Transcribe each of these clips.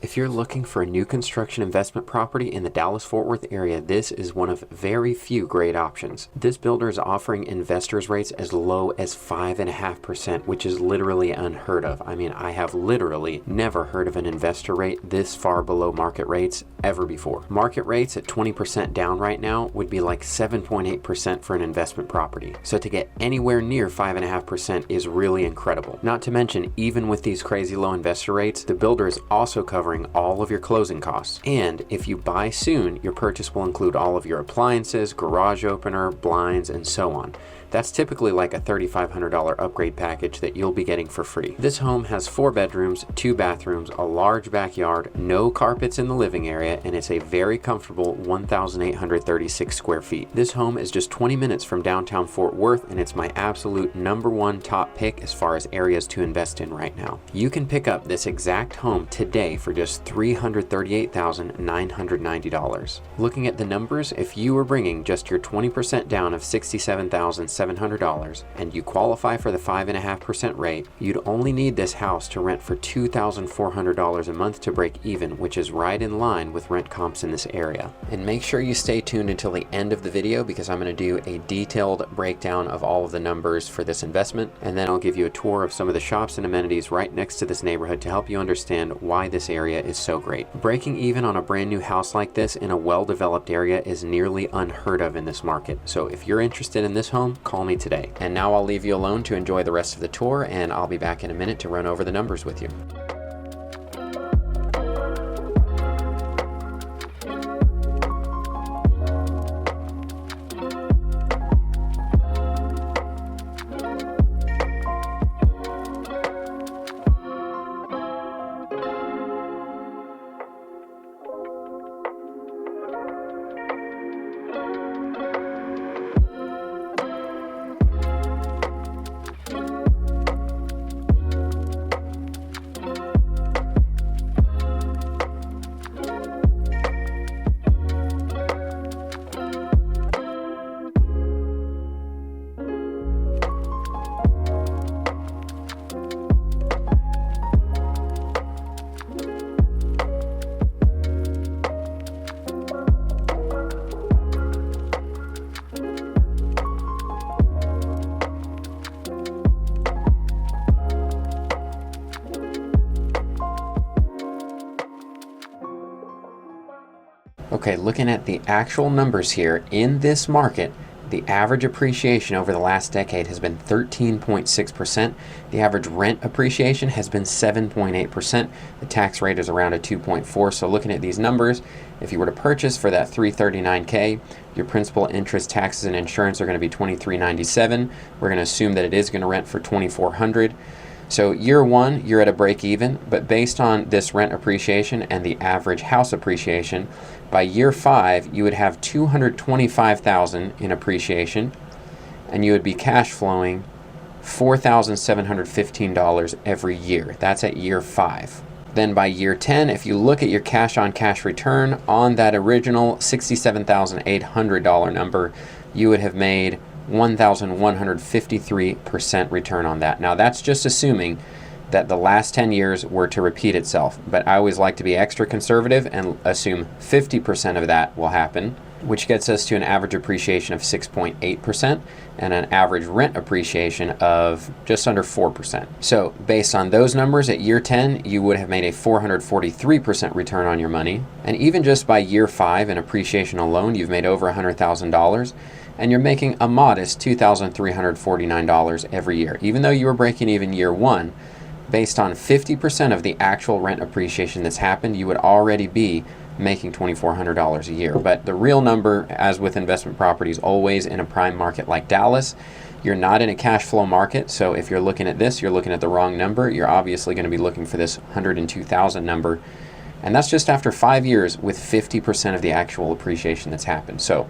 If you're looking for a new construction investment property in the Dallas-Fort Worth area, this is one of very few great options. This builder is offering investors rates as low as 5.5%, which is literally unheard of. I mean, I have literally never heard of an investor rate this far below market rates ever before. Market rates at 20% down right now would be like 7.8% for an investment property. So to get anywhere near 5.5% is really incredible. Not to mention, even with these crazy low investor rates, the builder is also covering all of your closing costs. And if you buy soon, your purchase will include all of your appliances, garage opener, blinds, and so on. That's typically like a $3,500 upgrade package that you'll be getting for free. This home has 4 bedrooms, 2 bathrooms, a large backyard, no carpets in the living area, and it's a very comfortable 1,836 square feet. This home is just 20 minutes from downtown Fort Worth, and it's my absolute #1 top pick as far as areas to invest in right now. You can pick up this exact home today for just $338,990. Looking at the numbers, if you were bringing just your 20% down of $67,700 and you qualify for the 5.5% rate, you'd only need this house to rent for $2,400 a month to break even, which is right in line with rent comps in this area. And make sure you stay tuned until the end of the video, because I'm going to do a detailed breakdown of all of the numbers for this investment, and then I'll give you a tour of some of the shops and amenities right next to this neighborhood to help you understand why this area is so great. Breaking even on a brand new house like this in a well-developed area is nearly unheard of in this market. So if you're interested in this home, call me today. And now I'll leave you alone to enjoy the rest of the tour, and I'll be back in a minute to run over the numbers with you. Okay, looking at the actual numbers here, in this market, the average appreciation over the last decade has been 13.6%. The average rent appreciation has been 7.8%. The tax rate is around a 2.4. So looking at these numbers, if you were to purchase for that $339K, your principal, interest, taxes, and insurance are going to be $2,397. We're going to assume that it is going to rent for $2,400. So year 1, you're at a break even, but based on this rent appreciation and the average house appreciation, by year 5, you would have $225,000 in appreciation, and you would be cash flowing $4,715 every year. That's at year 5. Then by year 10, if you look at your cash on cash return on that original $67,800 number, you would have made 1,153% return on that. Now that's just assuming that the last 10 years were to repeat itself, but I always like to be extra conservative and assume 50% of that will happen, which gets us to an average appreciation of 6.8% and an average rent appreciation of just under 4%. So based on those numbers, at year 10, you would have made a 443% return on your money. And even just by year 5 in appreciation alone, you've made over $100,000. And you're making a modest $2,349 every year. Even though you were breaking even year 1, based on 50% of the actual rent appreciation that's happened, you would already be making $2,400 a year. But the real number, as with investment properties, always in a prime market like Dallas, you're not in a cash flow market. So if you're looking at this, you're looking at the wrong number. You're obviously going to be looking for this $102,000 number. And that's just after 5 years with 50% of the actual appreciation that's happened. So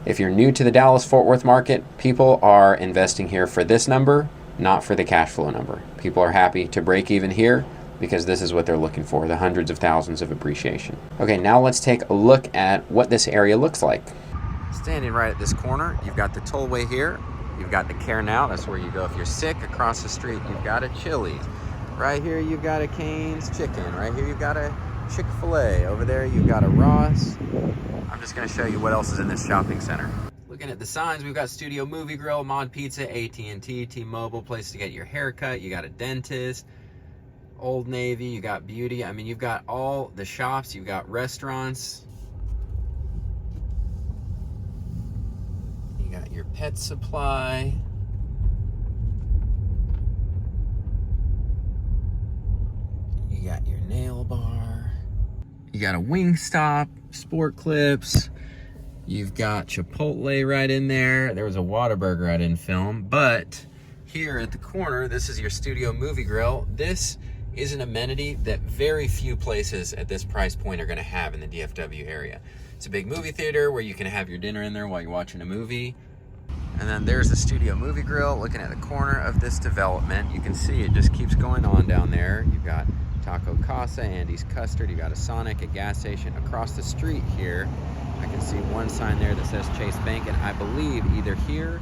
if you're new to the Dallas-Fort Worth market, people are investing here for this number, not for the cash flow number. People are happy to break even here because this is what they're looking for, the hundreds of thousands of appreciation. Okay, now let's take a look at what this area looks like. Standing right at this corner, you've got the tollway here. You've got the Care Now, that's where you go if you're sick. Across the street, you've got a Chili's. Right here, you've got a Cane's Chicken. Right here, you've got a Chick-fil-A. Over there you got a Ross. I'm just gonna show you what else is in this shopping center. Looking at the signs, we've got Studio Movie Grill, Mod Pizza, AT&T, T-Mobile, place to get your haircut. You got a dentist, Old Navy, you got beauty. I mean, you've got all the shops, you've got restaurants. You got your pet supply. You got your nail bar. You got a Wingstop, Sport Clips. You've got Chipotle right in there. There was a Whataburger I didn't film, but here at the corner, this is your Studio Movie Grill. This is an amenity that very few places at this price point are gonna have in the DFW area. It's a big movie theater where you can have your dinner in there while you're watching a movie. And then there's the Studio Movie Grill. Looking at the corner of this development, you can see it just keeps going on down there. You've got Taco Casa, Andy's Custard, you got a Sonic, a gas station. Across the street here, I can see one sign there that says Chase Bank, and I believe either here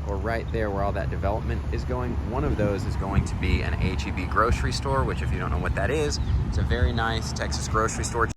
or right there where all that development is going, one of those is going to be an H-E-B grocery store, which if you don't know what that is, it's a very nice Texas grocery store.